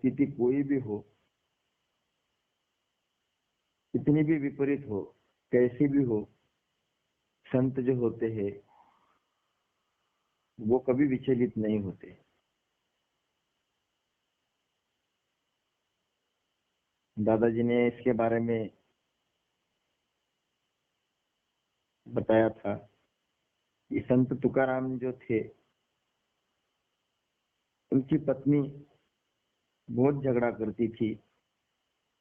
परिस्थिति कोई भी हो, कितनी भी विपरीत हो, कैसी भी हो, संत जो होते हैं वो कभी विचलित नहीं होते। दादाजी ने इसके बारे में बताया था कि संत तुकाराम जो थे, उनकी पत्नी बहुत झगड़ा करती थी,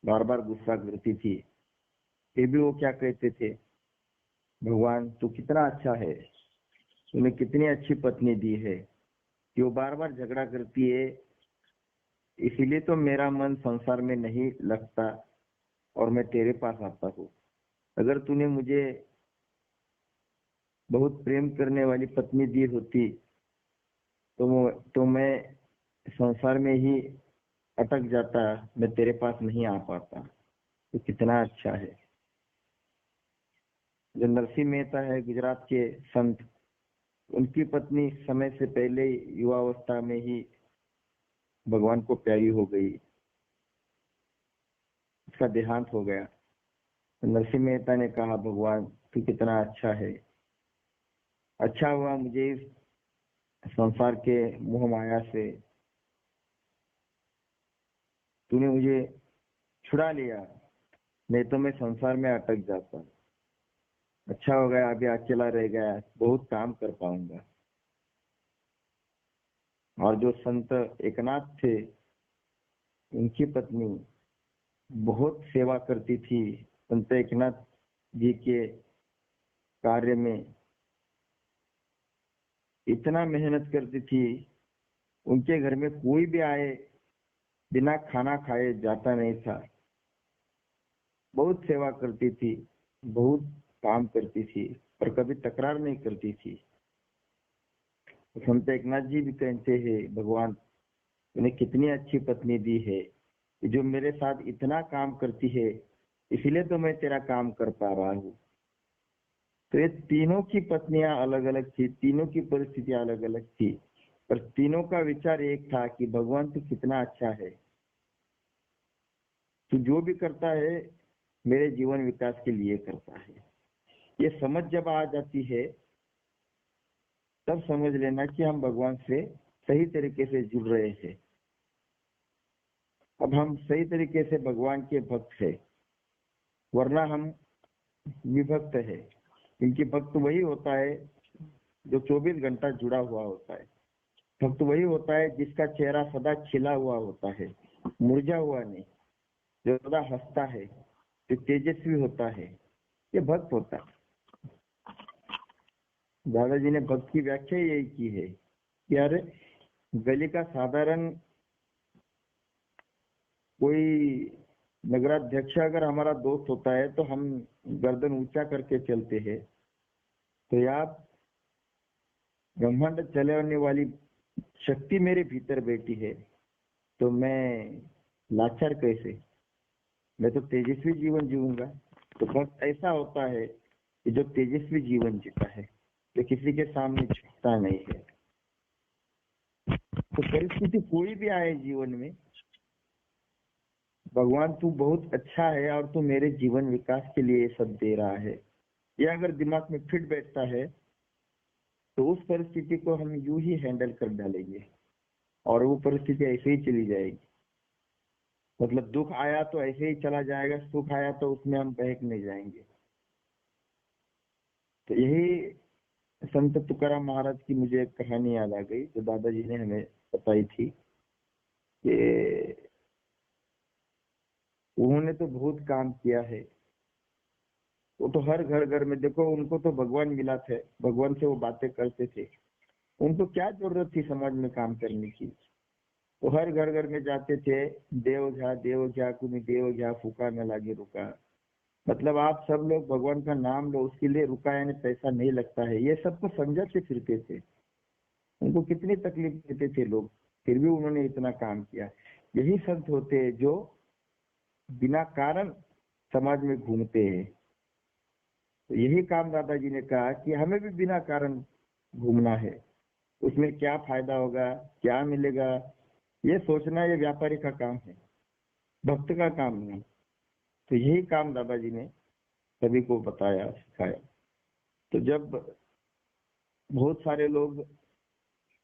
बार बार गुस्सा करती थी, फिर भी वो क्या कहते थे, भगवान तू कितना अच्छा है, तूने कितनी अच्छी पत्नी दी है कि वो बार बार झगड़ा करती है, इसीलिए तो मेरा मन संसार में नहीं लगता और मैं तेरे पास आता हूँ। अगर तूने मुझे बहुत प्रेम करने वाली पत्नी दी होती तो मैं संसार में ही अटक जाता, मैं तेरे पास नहीं आ पाता। तो कितना अच्छा है। जो नरसिंह मेहता है गुजरात के संत, उनकी पत्नी समय से पहले युवावस्था में ही भगवान को प्यारी हो गई, उसका देहांत हो गया। नरसिंह मेहता ने कहा भगवान तू कितना अच्छा है, अच्छा हुआ मुझे इस संसार के मोह माया से तूने मुझे छुड़ा लिया, नहीं तो मैं संसार में अटक जाता। अच्छा हो गया अभी अकेला रह गया, बहुत काम कर पाऊंगा। और जो संत एकनाथ थे, उनकी पत्नी बहुत सेवा करती थी, संत एकनाथ जी के कार्य में इतना मेहनत करती थी, उनके घर में कोई भी आए बिना खाना खाए जाता नहीं था। बहुत सेवा करती थी, बहुत काम करती थी, पर कभी तकरार नहीं करती थी। तो संत एकनाथ जी भी कहते हैं भगवान तूने कितनी अच्छी पत्नी दी है, जो मेरे साथ इतना काम करती है, इसलिए तो मैं तेरा काम कर पा रहा हूँ। तो ये तीनों की पत्नियां अलग अलग थी, तीनों की परिस्थितियां अलग अलग थी, पर तीनों का विचार एक था कि भगवान तू कितना अच्छा है, तू जो भी करता है मेरे जीवन विकास के लिए करता है। ये समझ जब आ जाती है तब समझ लेना कि हम भगवान से सही तरीके से जुड़ रहे हैं। अब हम सही तरीके से भगवान के भक्त है, वरना हम विभक्त है। इनकी भक्त वही होता है जो 24 घंटा जुड़ा हुआ होता है। भक्त वही होता है जिसका चेहरा सदा खिला हुआ होता है, मुरझा हुआ नहीं, जो सदा हंसता है, जो तेजस्वी होता है, ये भक्त होता है। दादाजी ने भक्त की व्याख्या यही की है कि अरे गली का साधारण कोई नगराध्यक्ष अगर हमारा दोस्त होता है तो हम गर्दन ऊंचा करके चलते हैं, तो यार ब्रह्मांड चलाने वाली शक्ति मेरे भीतर बैठी है, तो मैं लाचार कैसे, मैं तो तेजस्वी जीवन जीऊंगा। तो भक्त ऐसा होता है कि जो तेजस्वी जीवन जीता है, जो किसी के सामने झुकता नहीं है। तो परिस्थिति कोई भी आए जीवन में, भगवान तू बहुत अच्छा है और तू मेरे जीवन विकास के लिए सब दे रहा है, ये अगर दिमाग में फिट बैठता है तो उस परिस्थिति को हम यूं ही हैंडल कर डालेंगे और वो परिस्थिति ऐसे ही चली जाएगी। मतलब दुख आया तो ऐसे ही चला जाएगा, सुख आया तो उसमें हम बहक नहीं जाएंगे। तो यही संत तुकाराम महाराज की मुझे एक कहानी याद आ गई जो दादाजी ने हमें बताई थी कि उन्होंने तो बहुत काम किया है। वो तो हर घर घर में देखो, उनको तो भगवान मिला थे, भगवान से वो बातें करते थे, उनको क्या जरूरत थी समाज में काम करने की। तो हर घर घर में जाते थे, देव घ्या कुमी देव घ्या फूका न लागे रुका। मतलब आप सब लोग भगवान का नाम लो, उसके लिए रुका यानी पैसा नहीं लगता है, ये सबको समझाते फिरते थे। उनको कितनी तकलीफ देते थे लोग, फिर भी उन्होंने इतना काम किया। यही संत होते हैं जो बिना कारण समाज में घूमते हैं। तो यही काम दादाजी ने कहा कि हमें भी बिना कारण घूमना है, उसमें क्या फायदा होगा, क्या मिलेगा, ये सोचना ये व्यापारी का काम है, भक्त का काम नहीं। तो यही काम दादाजी ने सभी को बताया, सिखाया। तो जब बहुत सारे लोग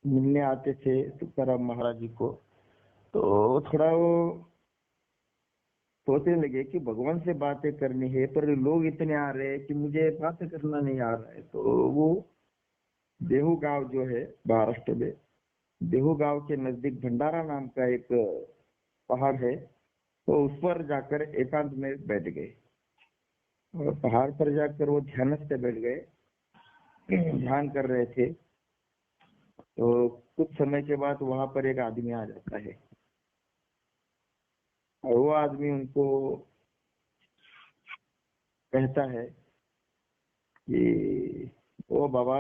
मिलने आते थे तुकाराम महाराज जी को, तो थोड़ा वो सोचने लगे कि भगवान से बातें करनी है, पर लोग इतने आ रहे हैं कि मुझे बातें करना नहीं आ रहा है। तो वो देहू गांव जो है महाराष्ट्र में, देहू गांव के नजदीक भंडारा नाम का एक पहाड़ है, तो उस पर जाकर एकांत में बैठ गए। और पहाड़ पर जाकर वो ध्यानस्थ बैठ गए, ध्यान कर रहे थे। तो कुछ समय के बाद वहां पर एक आदमी आ जाता है, और वो आदमी उनको कहता है कि ओ बाबा,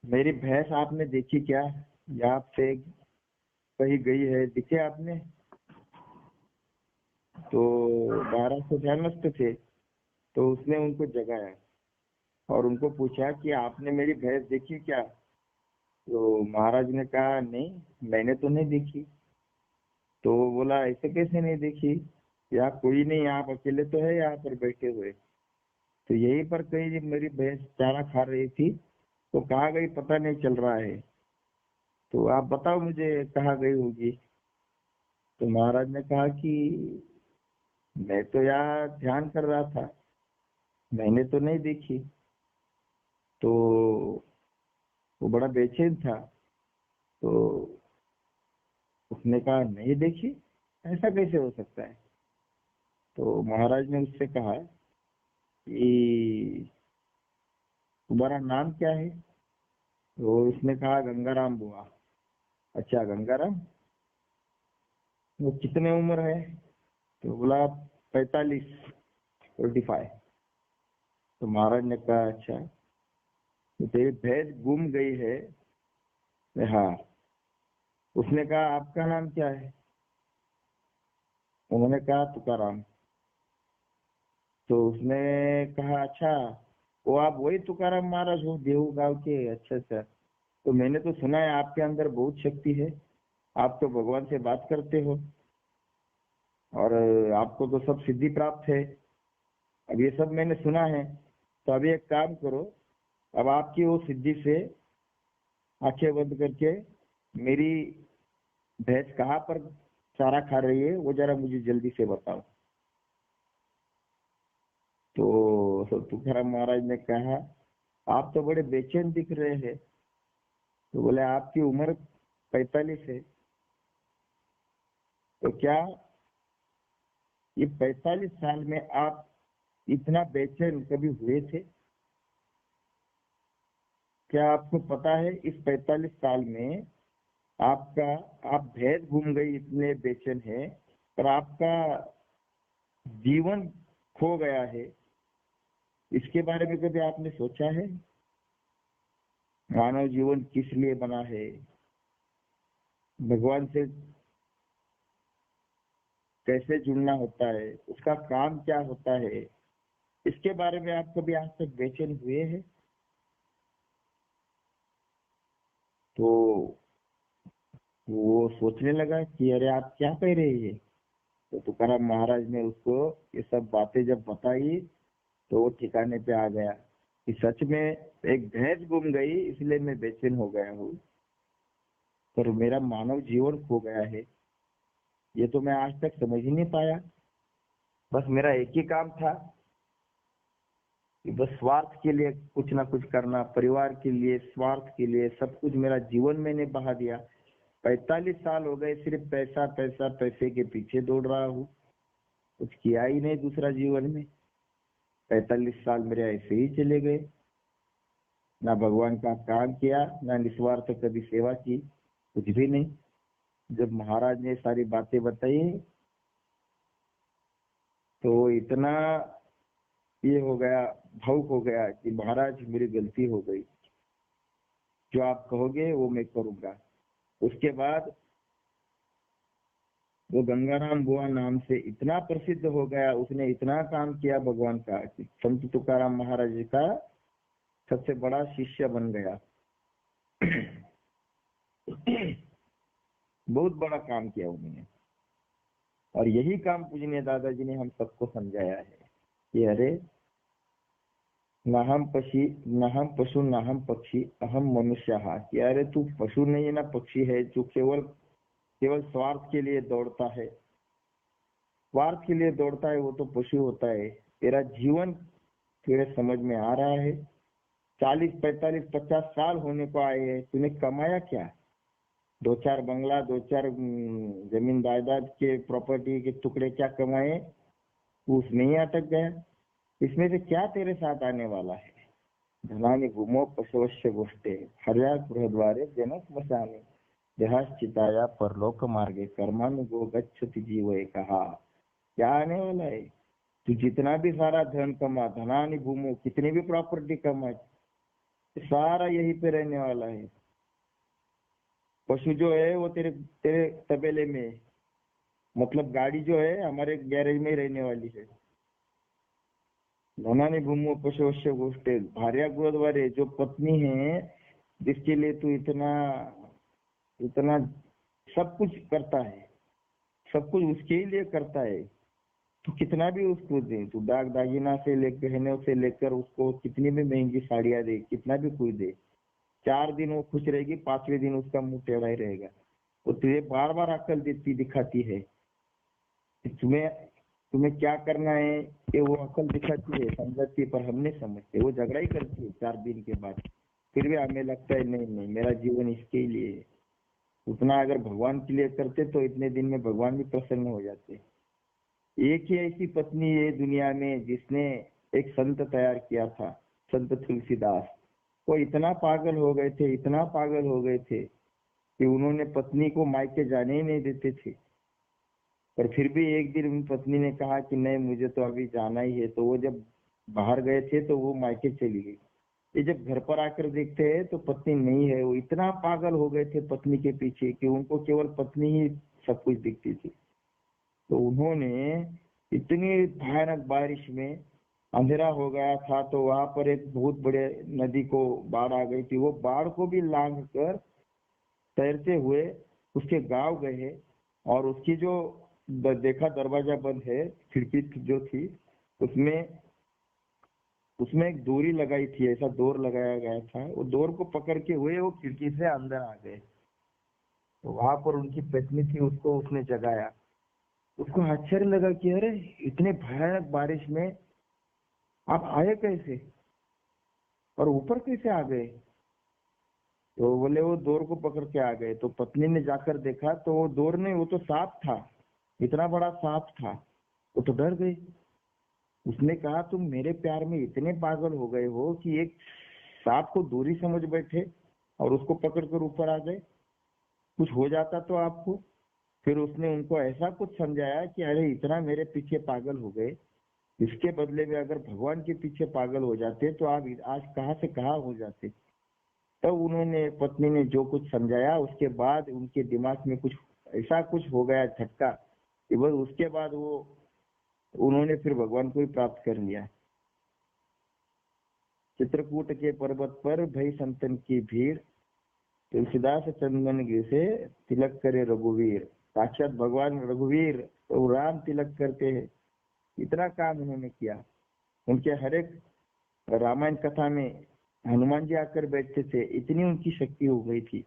मेरी भैंस आपने देखी क्या? यहाँ से कहीं गई है, दिखे आपने? तो 1200 ध्यानस्थ थे, तो उसने उनको जगाया और उनको पूछा कि आपने मेरी भैंस देखी क्या? तो महाराज ने कहा नहीं, मैंने तो नहीं देखी। तो वो बोला ऐसे कैसे नहीं देखी? यहाँ कोई नहीं, आप अकेले तो है यहाँ पर बैठे हुए। तो यहीं पर कहीं मेरी भैंस चारा खा रही थी, तो कहाँ गई पता नहीं चल रहा है। तो आप बताओ मुझे कहाँ गई होगी। तो महाराज ने कहा कि मैं तो यहाँ ध्यान कर रहा था, मैंने तो नहीं देखी। तो वो बड़ा बेचैन था। तो उसने कहा नहीं देखी, ऐसा कैसे हो सकता है? तो महाराज ने उससे कहा कि तुम्हारा नाम क्या है? तो उसने कहा गंगाराम बुआ। अच्छा गंगाराम, वो कितने उम्र है? तो बोला 45। तो महाराज ने कहा अच्छा, तो तेरी भैंस गुम गई है? हाँ। उसने कहा आपका नाम क्या है? उन्होंने कहा तुकाराम। तो उसने कहा अच्छा, वो आप वही तुकाराम महाराज हो देहू गांव के? अच्छा अच्छा। तो मैंने तो सुना है आपके अंदर बहुत शक्ति है, आप तो भगवान से बात करते हो और आपको तो सब सिद्धि प्राप्त है। अब ये सब मैंने सुना है। तो अभी एक काम करो, अब आपकी वो सिद्धि से आंखें बंद करके मेरी भैंस कहाँ पर चारा खा रही है वो जरा मुझे जल्दी से बताओ। तो तुकाराम महाराज ने कहा आप तो बड़े बेचैन दिख रहे हैं। तो बोले आपकी उम्र 45 है, तो क्या ये 45 साल में आप इतना बेचैन कभी हुए थे? क्या आपको पता है इस 45 साल में आपका, आप भैंस घूम गई इतने बेचैन है, पर आपका जीवन खो गया है, इसके बारे में कभी आपने सोचा है? मानव जीवन किस लिए बना है, भगवान से कैसे जुड़ना होता है, उसका काम क्या होता है, इसके बारे में आप कभी आज तक बेचैन हुए हैं? तो वो सोचने लगा कि अरे आप क्या कह रहे हैं। तो तुकाराम महाराज ने उसको ये सब बातें जब बताई, तो वो ठिकाने पे आ गया कि सच में एक भैंस गुम गई इसलिए मैं बेचैन हो गया हूँ, पर मेरा मानव जीवन खो गया है, ये तो मैं आज तक समझ ही नहीं पाया। बस मेरा एक ही काम था कि बस स्वार्थ के लिए कुछ ना कुछ करना, परिवार के लिए, स्वार्थ के लिए सब कुछ मेरा जीवन मैंने बहा दिया। 45 साल हो गए सिर्फ पैसा पैसा पैसे के पीछे दौड़ रहा हूँ, कुछ किया ही नहीं दूसरा जीवन में। 45 साल मेरे ऐसे ही चले गए, ना भगवान का काम किया, ना निस्वार्थ कभी सेवा की, कुछ भी नहीं। जब महाराज ने सारी बातें बताई, तो इतना ये हो गया, भावुक हो गया कि महाराज मेरी गलती हो गई, जो आप कहोगे वो मैं करूंगा। उसके बाद वो गंगाराम बुआ नाम से इतना प्रसिद्ध हो गया, उसने इतना काम किया भगवान का कि संत तुकाराम महाराज जी का सबसे बड़ा शिष्य बन गया। बहुत बड़ा काम किया उन्होंने। और यही काम पूजनीय दादाजी ने हम सबको समझाया है कि अरे ना हम पशु ना हम पक्षी अहम मनुष्य। कि अरे तू पशु नहीं है ना पक्षी है जो केवल केवल स्वार्थ के लिए दौड़ता है। स्वार्थ के लिए दौड़ता है वो तो पशु होता है। तेरा जीवन तेरे समझ में आ रहा है। 40, 45, 50 साल होने को आए हैं, तूने कमाया क्या? 2-4 बंगला, 2-4 जमीन जायदाद के प्रॉपर्टी के टुकड़े क्या कमाए? तू उसमें ही अटक गया। इसमें से क्या तेरे साथ आने वाला है? धनानि भूमो पशवस्य गोष्ठे हर्या गृहद्वारे जनक स्मशाने देहाश्चिताया परलोक मार्गे कर्मानुगो गच्छति जीव। कहा क्या आने वाला है? तू जितना भी सारा धन कमा, धनानि भूमो, कितनी भी प्रॉपर्टी कमा, सारा यहीं पे रहने वाला है। पशु जो है वो तेरे तेरे तबेले में, मतलब गाड़ी जो है हमारे गैरेज में ही रहने वाली है। धनानि भूमो पशुवश्य गोष्ठे भार्या गुरुद्वारे, जो पत्नी है जिसके लिए तू इतना इतना सब कुछ करता है, सब कुछ उसके ही लिए करता है। तो कितना भी उसको दे, तू दाग दागिना से लेकर गहनों से लेकर उसको कितनी भी महंगी साड़ियां दे, कितना भी कुछ दे, 4 दिन वो खुश रहेगी, 5वें दिन उसका मुंह टेढ़ा ही रहेगा। वो तुझे बार बार अकल देती दिखाती है कि तुम्हें तुम्हें क्या करना है, कि वो अकल दिखाती है, समझाती है, पर हम नहीं समझते। वो झगड़ा ही करती है 4 दिन के बाद, फिर भी हमें लगता है नहीं नहीं मेरा जीवन इसके लिए है। उतना अगर भगवान के लिए करते तो इतने दिन में भगवान भी प्रसन्न हो जाते। एक ही ऐसी पत्नी है दुनिया में जिसने एक संत तैयार किया था, संत तुलसीदास। वो इतना पागल हो गए थे, इतना पागल हो गए थे कि उन्होंने पत्नी को मायके जाने ही नहीं देते थे। पर फिर भी एक दिन उन पत्नी ने कहा कि नहीं मुझे तो अभी जाना ही है। तो वो जब बाहर गए थे तो वो मायके चली गई। ये जब घर पर आकर देखते हैं तो पत्नी नहीं है। वो इतना पागल हो गए थे पत्नी के पीछे कि उनको केवल पत्नी ही सब कुछ दिखती थी। तो उन्होंने इतनी भयानक बारिश में अंधेरा हो गया था, तो वहां पर एक बहुत बड़े नदी को बाढ़ आ गई थी। वो बाढ़ को भी लांघ कर तैरते हुए उसके गांव गए और उसकी जो देखा दरवाजा बंद है, खिड़की जो थी उसमें उसमें एक डोरी लगाई थी, ऐसा डोर लगाया गया था। वो डोर को पकड़ के हुए वो खिड़की से अंदर आ गए। तो वहां पर उनकी पत्नी थी, उसको उसने जगाया। उसको आश्चर्य लगा कि अरे इतने भयानक बारिश में आप आए कैसे और ऊपर कैसे आ गए? तो बोले वो डोर को पकड़ के आ गए। तो पत्नी ने जाकर देखा तो वो डोर नहीं, वो तो सांप था, इतना बड़ा सांप था। वो तो डर गई। उसने कहा तुम मेरे प्यार में इतने पागल हो गए हो कि एक सांप को डोरी समझ बैठे और उसको पकड़कर ऊपर आ गए। कुछ हो जाता तो आपको। फिर उसने उनको ऐसा कुछ समझाया कि अरे इतना मेरे पीछे पागल हो गए, इसके बदले में अगर भगवान के पीछे पागल हो जाते तो आप आज कहाँ से कहाँ हो जाते। तब उन्होंने पत्नी ने जो कुछ समझाया उसके बाद उनके दिमाग में कुछ ऐसा कुछ हो गया झटका कि बस उसके बाद वो उन्होंने फिर भगवान को ही प्राप्त कर लिया। चित्रकूट के पर्वत पर भई संतन की भीड़, तुलसीदास चंदन गिर से तिलक करे रघुवीर। साक्षात भगवान रघुवीर तो राम तिलक करते हैं। इतना काम उन्होंने किया। उनके हर एक रामायण कथा में हनुमान जी आकर बैठते थे, इतनी उनकी शक्ति हो गई थी।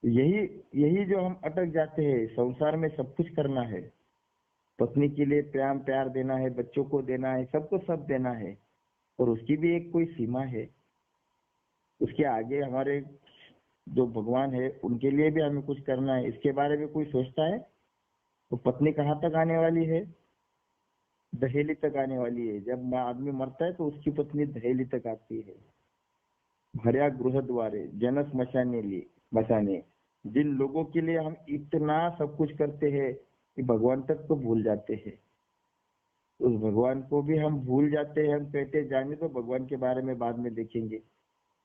यही यही जो हम अटक जाते हैं, संसार में सब कुछ करना है, पत्नी के लिए प्यार प्यार देना है, बच्चों को देना है, सबको सब देना है, और उसकी भी एक कोई सीमा है। उसके आगे हमारे जो भगवान है उनके लिए भी हमें कुछ करना है। इसके बारे में कोई सोचता है? तो पत्नी कहाँ तक आने वाली है? दहेली तक आने वाली है। जब आदमी मरता है तो उसकी पत्नी दहेली तक आती है। भर्या गृह द्वारे जन स्मशाने लिए बचाने। जिन लोगों के लिए हम इतना सब कुछ करते हैं कि भगवान तक तो भूल जाते हैं, उस भगवान को भी हम भूल जाते हैं। हम कहते जाने तो भगवान के बारे में बाद में देखेंगे।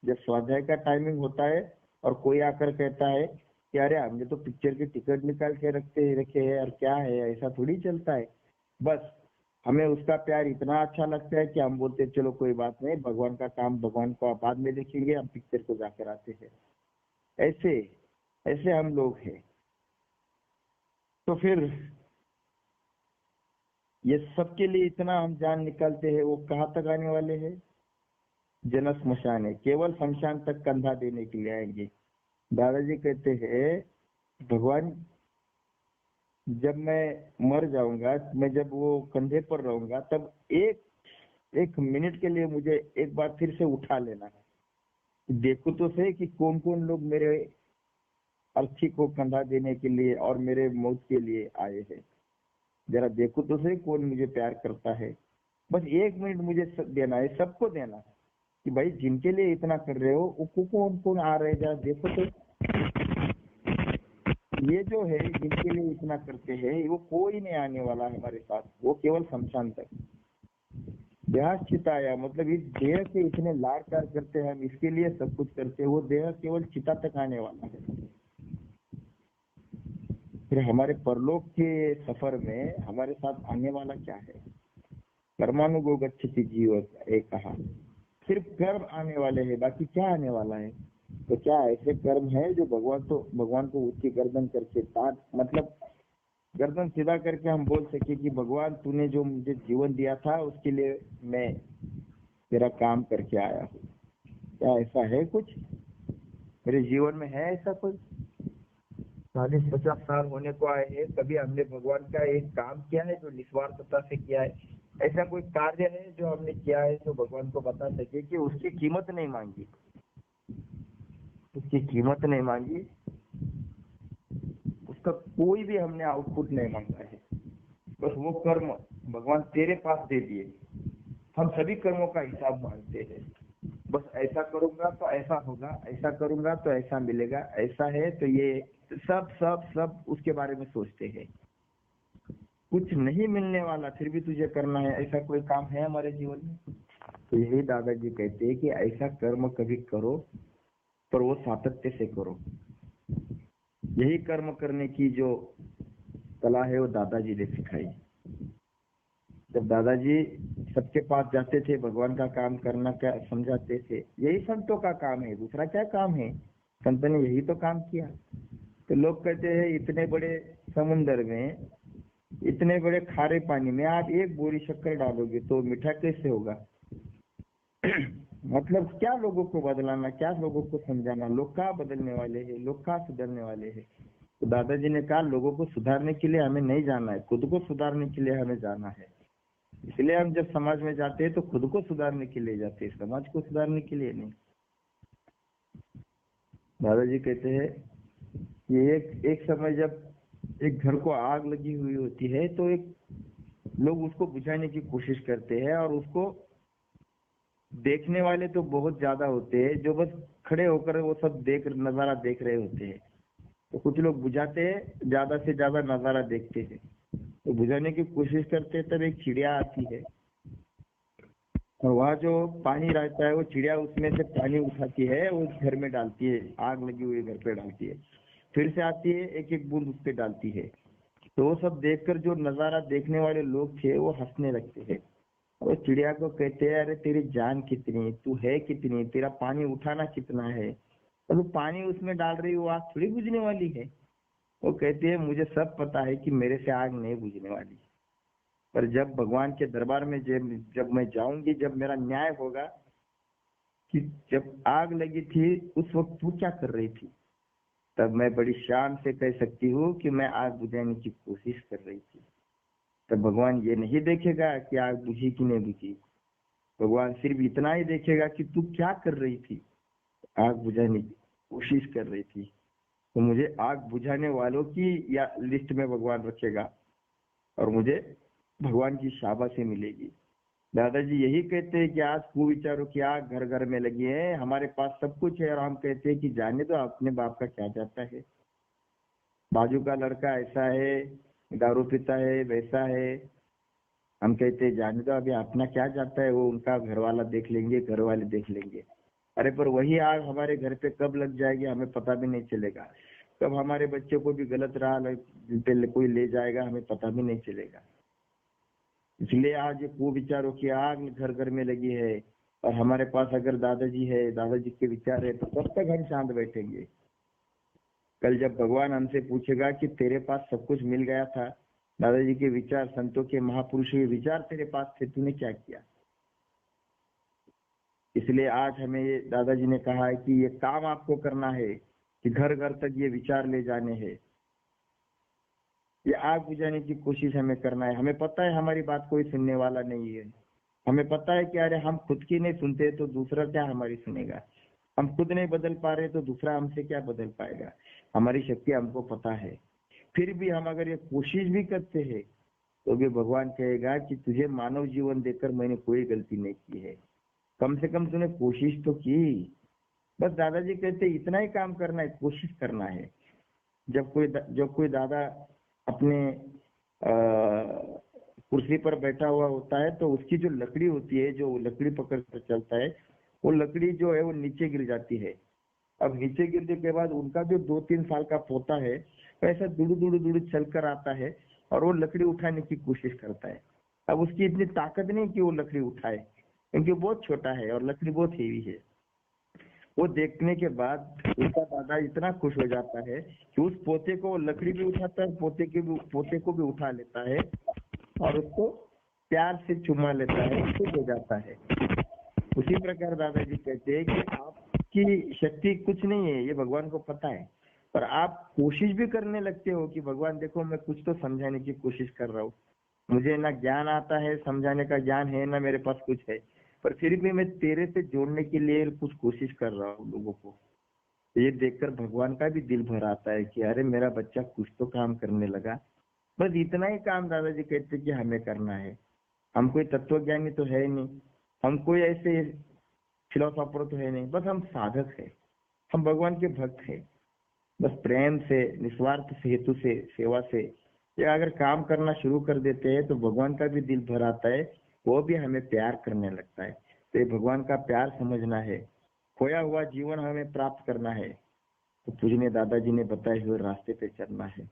जब स्वाध्याय का टाइमिंग होता है और कोई आकर कहता है कि अरे हमने तो पिक्चर की टिकट निकाल के रखे हैं और क्या है, ऐसा थोड़ी चलता है। बस हमें उसका प्यार इतना अच्छा लगता है कि हम बोलते चलो कोई बात नहीं, भगवान का काम भगवान को बाद में देखेंगे, हम पिक्चर को जाकर आते हैं। ऐसे ऐसे हम लोग हैं। तो फिर ये सबके लिए इतना हम जान निकालते हैं, वो कहाँ तक आने वाले हैं? जन स्मशान है, केवल शमशान तक कंधा देने के लिए आएंगे। दादाजी कहते हैं भगवान, जब मैं मर जाऊंगा, मैं जब वो कंधे पर रहूंगा, तब एक एक मिनट के लिए मुझे एक बार फिर से उठा लेना है। देखो तो सही कि कौन कौन लोग मेरे अर्थी को कंधा देने के लिए और मेरे मौत के लिए आए हैं। जरा देखो तो सही कौन मुझे प्यार करता है। बस एक मिनट मुझे देना है, सबको देना है कि भाई जिनके लिए इतना कर रहे हो वो कौन कौन आ रहे हैं, जरा देखो तो। ये जो है जिनके लिए इतना करते हैं, वो कोई नहीं आने वाला है हमारे साथ, वो केवल शमशान तक। देह चिताया मतलब इस देह से इतने लाड़ प्यार करते हैं हम, इसके लिए सब कुछ करते हैं, वो देह केवल चिता तक आने वाला है। फिर हमारे परलोक के सफर में हमारे साथ आने वाला क्या है? कर्मानुगो गच्छति जीव एक कहा, सिर्फ कर्म आने वाले हैं, बाकी क्या आने वाला है? तो क्या ऐसे कर्म है जो भगवान को ऊंची गर्दन करके ताट मतलब गर्दन सीधा करके हम बोल सके कि भगवान तूने जो मुझे जीवन दिया था उसके लिए मैं तेरा काम करके आया हूँ। क्या ऐसा है कुछ मेरे जीवन में? है ऐसा कोई? 40-50 साल होने को आए हैं, कभी हमने भगवान का एक काम किया है जो निस्वार्थता से किया है? ऐसा कोई कार्य है जो हमने किया है जो भगवान को बता सके कि उसकी कीमत नहीं मांगी, उसकी कीमत नहीं मांगी, उसका कोई भी हमने आउटपुट नहीं मांगा है, बस वो कर्म भगवान तेरे पास दे दिए। हम सभी कर्मों का हिसाब मांगते हैं, बस ऐसा करूंगा तो ऐसा होगा, ऐसा करूंगा तो ऐसा मिलेगा, ऐसा है तो ये सब सब सब उसके बारे में सोचते हैं। कुछ नहीं मिलने वाला फिर भी तुझे करना है, ऐसा कोई काम है हमारे जीवन में? तो यही दादाजी कहते हैं कि ऐसा कर्म कभी करो पर वो सातत्य से करो। यही कर्म करने की जो कला है वो दादाजी ने सिखाई। जब दादाजी सबके पास जाते थे, भगवान का काम करना क्या समझाते थे, यही संतों का काम है, दूसरा क्या काम है? संत ने यही तो काम किया। तो लोग कहते हैं इतने बड़े समुन्द्र में, इतने बड़े खारे पानी में आप एक बोरी शक्कर डालोगे तो मीठा कैसे होगा? मतलब क्या लोगों को बदलाना, क्या लोगों को समझाना? लोग क्या बदलने वाले हैं, लोग क्या सुधरने वाले हैं? तो दादाजी ने कहा लोगों को सुधारने के लिए हमें नहीं जाना है, खुद को सुधारने के लिए हमें जाना है। इसलिए हम जब समाज में जाते हैं तो खुद को सुधारने के लिए जाते हैं, समाज को सुधारने के लिए नहीं। दादाजी कहते हैं ये एक समय जब एक घर को आग लगी हुई होती है तो एक लोग उसको बुझाने की कोशिश करते हैं, और उसको देखने वाले तो बहुत ज्यादा होते हैं, जो बस खड़े होकर वो सब नजारा देख रहे होते हैं। तो कुछ लोग बुझाते हैं, ज्यादा से ज्यादा नजारा देखते हैं। तो बुझाने की कोशिश करते हैं, तब एक चिड़िया आती है और वहाँ जो पानी रहता है वो चिड़िया उसमें से पानी उठाती है, वो घर में डालती है, आग लगी हुई घर पे डालती है, फिर से आती है, एक एक बूंद उस पे डालती है। तो वो सब देखकर जो नजारा देखने वाले लोग थे वो हंसने लगते हैं, और चिड़िया को कहते हैं अरे तेरी जान कितनी, तू है कितनी, तेरा पानी उठाना कितना है, और तो पानी उसमें डाल रही वो आग थोड़ी बुझने वाली है। वो कहती है मुझे सब पता है कि मेरे से आग नहीं बुझने वाली, पर जब भगवान के दरबार में जब मैं जाऊंगी, जब मेरा न्याय होगा कि जब आग लगी थी उस वक्त तू क्या कर रही थी, तब मैं बड़ी शान से कह सकती हूँ कि मैं आग बुझाने की कोशिश कर रही थी। तब भगवान ये नहीं देखेगा कि आग बुझी कि नहीं बुझी, भगवान सिर्फ इतना ही देखेगा कि तू क्या कर रही थी, आग बुझाने की कोशिश कर रही थी। तो मुझे आग बुझाने वालों की या लिस्ट में भगवान रखेगा और मुझे भगवान की शाबाशी मिलेगी। दादाजी यही कहते हैं कि आज कुविचारों की आग घर घर में लगी है, हमारे पास सब कुछ है और हम कहते हैं कि जाने दो, अपने बाप का क्या जाता है, बाजू का लड़का ऐसा है, दारू पीता है, वैसा है, हम कहते हैं जाने दो, अभी अपना क्या जाता है, वो उनका घर वाला देख लेंगे, घर वाले देख लेंगे। अरे पर वही आग हमारे घर पे कब लग जाएगी हमें पता भी नहीं चलेगा, कब हमारे बच्चे को भी गलत राह पे कोई ले जाएगा हमें पता भी नहीं चलेगा। इसलिए आज ये कुविचारों की आग घर घर में लगी है, और हमारे पास अगर दादाजी है, दादाजी के विचार है, तो कब तक हम शांत बैठेंगे? कल जब भगवान हमसे पूछेगा कि तेरे पास सब कुछ मिल गया था, दादाजी के विचार, संतों के, महापुरुषों के विचार तेरे पास थे, तूने क्या किया? इसलिए आज हमें ये दादाजी ने कहा है कि ये काम आपको करना है कि घर घर तक ये विचार ले जाने हैं, ये आग बुझाने की कोशिश हमें करना है। हमें पता है हमारी बात कोई सुनने वाला नहीं है, हमें पता है कि अरे हम खुद की नहीं सुनते तो दूसरा क्या हमारी सुनेगा, हम खुद नहीं बदल पा रहे तो दूसरा हमसे क्या बदल पाएगा। हमारी शक्ति हमको पता है, फिर भी हम अगर ये कोशिश भी करते हैं तो भी भगवान कहेगा कि तुझे मानव जीवन देकर मैंने कोई गलती नहीं की है, कम से कम तूने कोशिश तो की। बस दादाजी कहते इतना ही काम करना है, कोशिश करना है। जब कोई दादा अपने कुर्सी पर बैठा हुआ होता है तो उसकी जो लकड़ी होती है, जो लकड़ी पकड़ कर चलता है, वो लकड़ी जो है वो नीचे गिर जाती है। अब नीचे गिरने के बाद उनका जो 2-3 साल का पोता है वैसा दुड़ू चल कर आता है और वो लकड़ी उठाने की कोशिश करता है। अब उसकी इतनी ताकत नहीं कि वो लकड़ी उठाए, क्योंकि बहुत छोटा है और लकड़ी बहुत हेवी है। वो देखने के बाद उसका दादा इतना खुश हो जाता है कि उस पोते को लकड़ी भी उठाता है, पोते को भी उठा लेता है और उसको प्यार से चुमा लेता है, खुश हो जाता है। उसी प्रकार दादाजी कहते हैं कि आपकी शक्ति कुछ नहीं है, ये भगवान को पता है, पर आप कोशिश भी करने लगते हो कि भगवान देखो मैं कुछ तो समझाने की कोशिश कर रहा हूँ, मुझे ना ज्ञान आता है, समझाने का ज्ञान है ना मेरे पास कुछ है, पर फिर भी मैं तेरे से जोड़ने के लिए कुछ कोशिश कर रहा हूँ लोगों को। ये देखकर भगवान का भी दिल भर आता है कि अरे मेरा बच्चा कुछ तो काम करने लगा। बस इतना ही काम दादाजी कहते कि हमें करना है। हम कोई तत्वज्ञानी तो है नहीं, हम कोई ऐसे फिलोसॉफर तो है नहीं, बस हम साधक है, हम भगवान के भक्त है। बस प्रेम से, निस्वार्थ हेतु से, सेवा से ये अगर काम करना शुरू कर देते हैं तो भगवान का भी दिल भर आता है, वो भी हमें प्यार करने लगता है। तो ये भगवान का प्यार समझना है, खोया हुआ जीवन हमें प्राप्त करना है तो पूजनीय दादाजी ने बताए हुए रास्ते पे चलना है।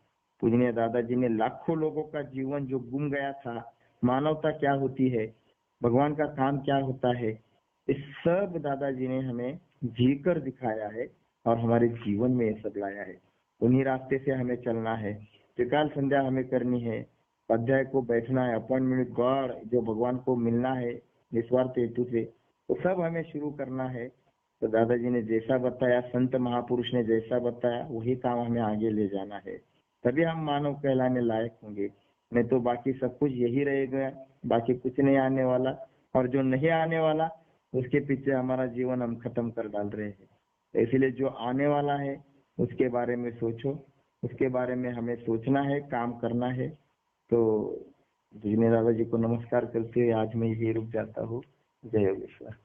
पूजनीय दादाजी ने लाखों लोगों का जीवन जो गुम गया था, मानवता क्या होती है, भगवान का काम क्या होता है, इस सब दादाजी ने हमें जी कर दिखाया है और हमारे जीवन में ये सब लाया है। उन्हीं रास्ते से हमें चलना है। त्रिकाल संध्या हमें करनी है, अध्याय को बैठना है, अपॉइंटमेंट विद गॉड जो भगवान को मिलना है निस्वार्थ हेतु से, तो सब हमें शुरू करना है। तो दादाजी ने जैसा बताया, संत महापुरुष ने जैसा बताया, वही काम हमें आगे ले जाना है, तभी हम मानव कहलाने लायक होंगे। नहीं तो बाकी सब कुछ यही रहेगा, बाकी कुछ नहीं आने वाला, और जो नहीं आने वाला उसके पीछे हमारा जीवन हम खत्म कर डाल रहे हैं। इसलिए जो आने वाला है उसके बारे में सोचो, उसके बारे में हमें सोचना है, काम करना है। तो जिन्हें दादाजी को नमस्कार करते हुए आज मैं यही रुक जाता हूँ। जय योगेश्वर।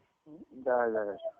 जय जय।